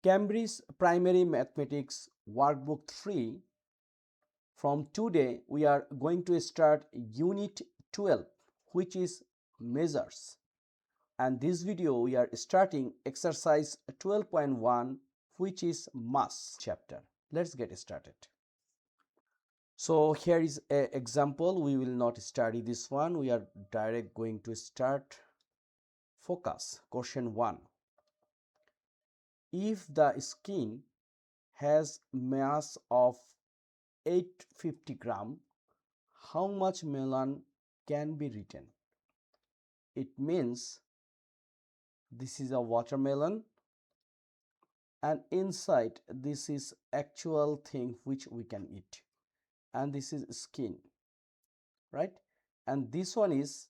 Cambridge Primary Mathematics Workbook 3. From today, we are going to start Unit 12, which is Measures. And this video, we are starting exercise 12.1, which is Mass chapter. Let's get started. So here is an example. We will not study this one. We are direct going to start. Focus. Question 1. If the skin has mass of 850 gram, how much melon can be written? It means this is a watermelon and inside this is actual thing which we can eat, and this is skin, right? And this one is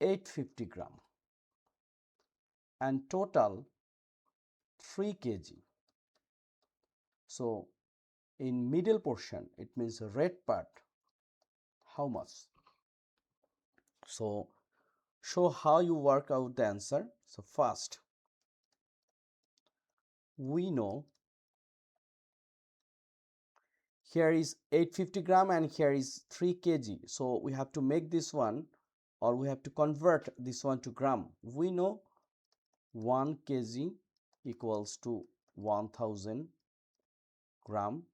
850 gram and total 3 kg. So in middle portion, it means red part, how much? So show how you work out the answer. So first, we know here is 850 gram and here is 3 kg. So we have to make this one, or we have to convert this one to gram. We know 1 kg equals to 1000 gram.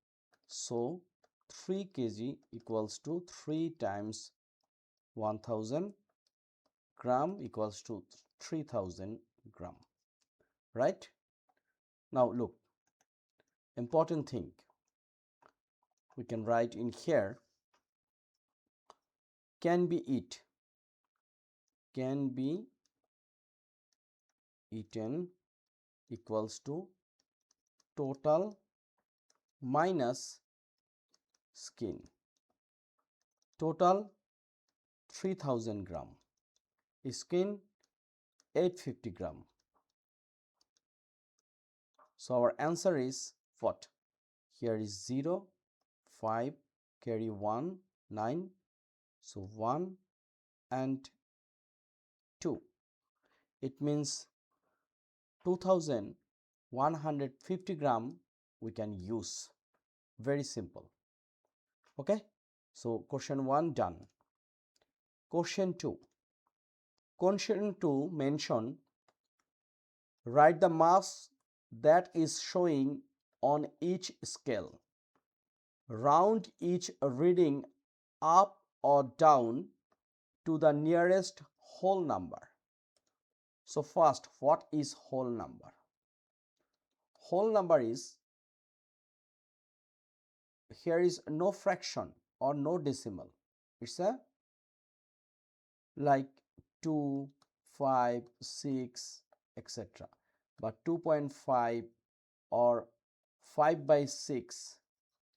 So 3 kg equals to 3 times 1000 gram equals to 3000 gram, right? Now look, important thing, we can write in here, can be eaten equals to total minus skin. Total 3000 gram, skin 850 gram. So our answer is what? Here is 0, 5, carry 1, 9. So 1 and 2. It means 2150 gram we can use. Very simple. Okay. So question 1 done. Question 2. Question 2 mention, write the mass that is showing on each scale. Round each reading up or down to the nearest whole number. So first, what is whole number? Whole number is, here is no fraction or no decimal. It's a like 2, 5, 6, etc. But 2.5 or 5 by 6,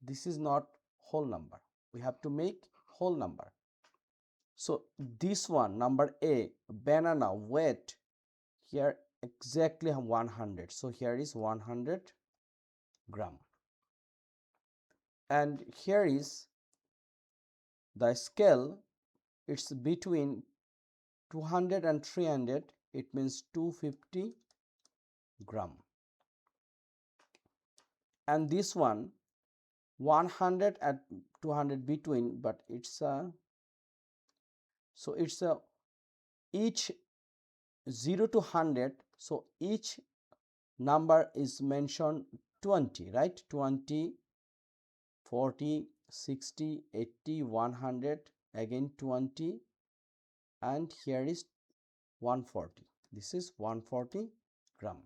this is not whole number. We have to make whole number. So this one, number A, banana weight, here exactly 100. So here is 100 gram. And here is the scale, it's between 200 and 300, it means 250 gram. And this one 100 and 200 between, but it's a, so it's a each 0 to 100, so each number is mentioned 20, right? 20, 40, 60, 80, 100, again 20, and here is 140. This is 140 gram.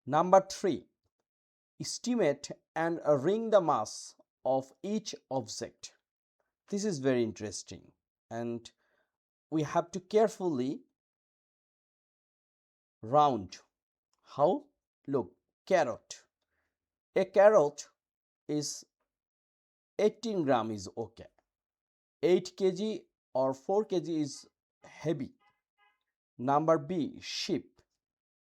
Number 3, estimate and ring the mass of each object. This is very interesting and we have to carefully round. How? Look, carrot. A carrot is 18 gram is okay. 8 kg or 4 kg is heavy. Number B, sheep.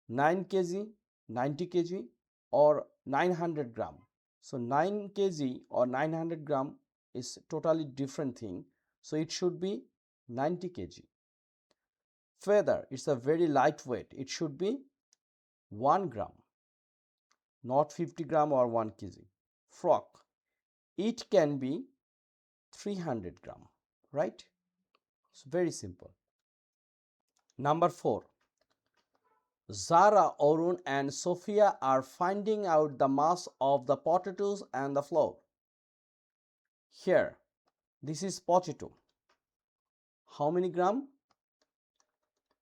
9 kg, 90 kg or 900 gram. So 9 kg or 900 gram is totally different thing. So it should be 90 kg. Feather, it's a very lightweight. It should be 1 gram, not 50 gram or 1 kg. Frock, it can be 300 gram, right? It's very simple. Number 4. Zara, Arun and Sophia are finding out the mass of the potatoes and the flour. Here, this is potato. How many gram?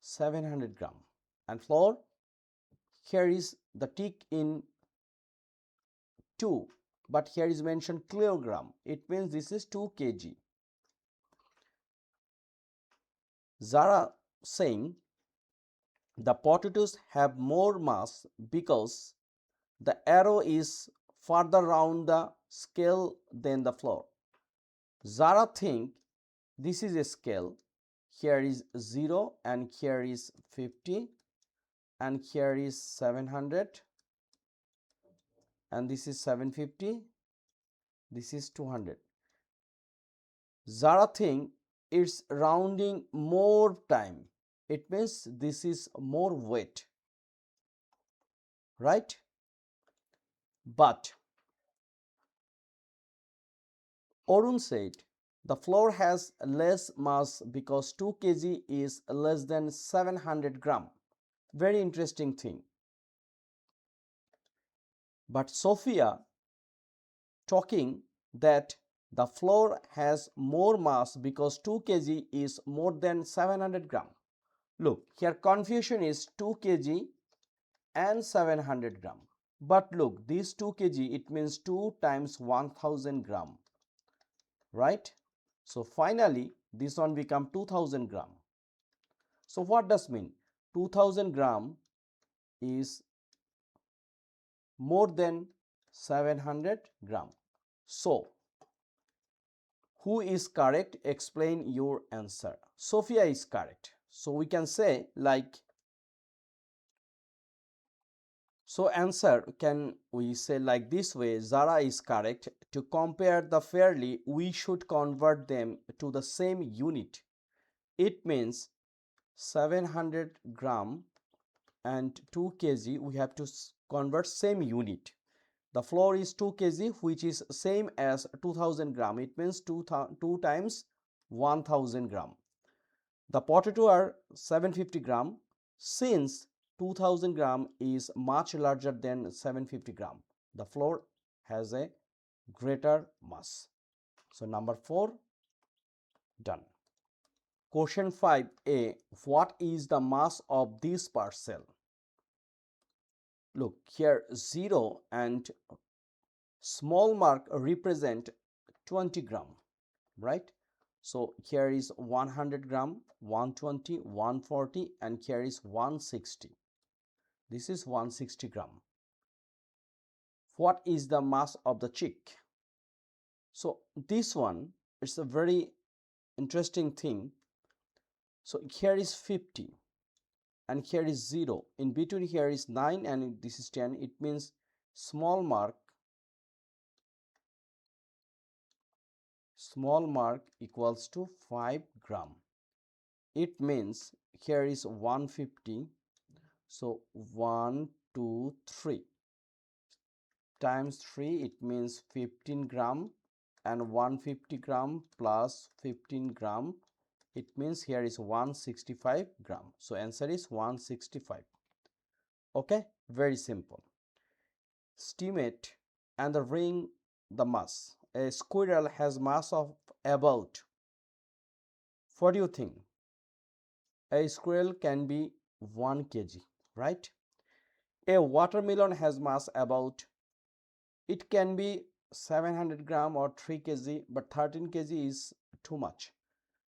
700 gram. And flour? Here is the tick in 2, but here is mentioned kilogram. It means this is 2 kg. Zara saying the potatoes have more mass because the arrow is further round the scale than the floor. Zara think this is a scale. Here is 0 and here is 50 and here is 700 and this is 750. This is 200. Zara think it's rounding more time. It means this is more weight, right? But Arun said the flour has less mass because 2 kg is less than 700 gram. Very interesting thing. But Sophia talking that the flour has more mass because 2 kg is more than 700 gram. Look, here confusion is 2 kg and 700 gram. But look, this 2 kg, it means 2 times 1000 gram, right? So finally, this one become 2000 gram. So what does mean? 2000 gram is more than 700 gram. So who is correct? Explain your answer. Sophia is correct. So we can say like, so answer can we say like this way, Zara is correct. To compare the fairly, we should convert them to the same unit. It means 700 gram and 2 kg, we have to convert same unit. The flour is 2 kg, which is same as 2000 gram. It means 2 times 1000 gram. The potato are 750 gram. Since 2000 gram is much larger than 750 gram, the flour has a greater mass. So number 4 done. Question 5a, what is the mass of this parcel? Look here, 0 and small mark represent 20 gram, right? So here is 100 gram, 120, 140 and here is 160. This is 160 gram. What is the mass of the chick? So this one, it's a very interesting thing. So here is 50 and here is 0. In between here is 9 and this is 10. It means small mark equals to 5 gram. It means here is 150. So 1, 2, 3 times 3, it means 15 gram and 150 gram plus 15 gram. It means here is 165 gram. So answer is 165. Okay, very simple. Estimate and the ring the mass. A squirrel has mass of about, what do you think? A squirrel can be 1 kg, right? A watermelon has mass about, it can be 700 gram or 3 kg, but 13 kg is too much.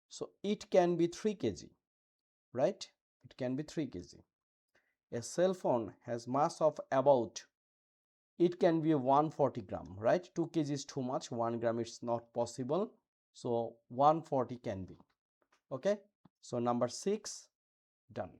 So it can be 3 kg, right? It can be 3 kg. A cell phone has mass of about, it can be 140 gram, right? 2 kg is too much, 1 gram is not possible. So 140 can be. Okay, so number 6 done.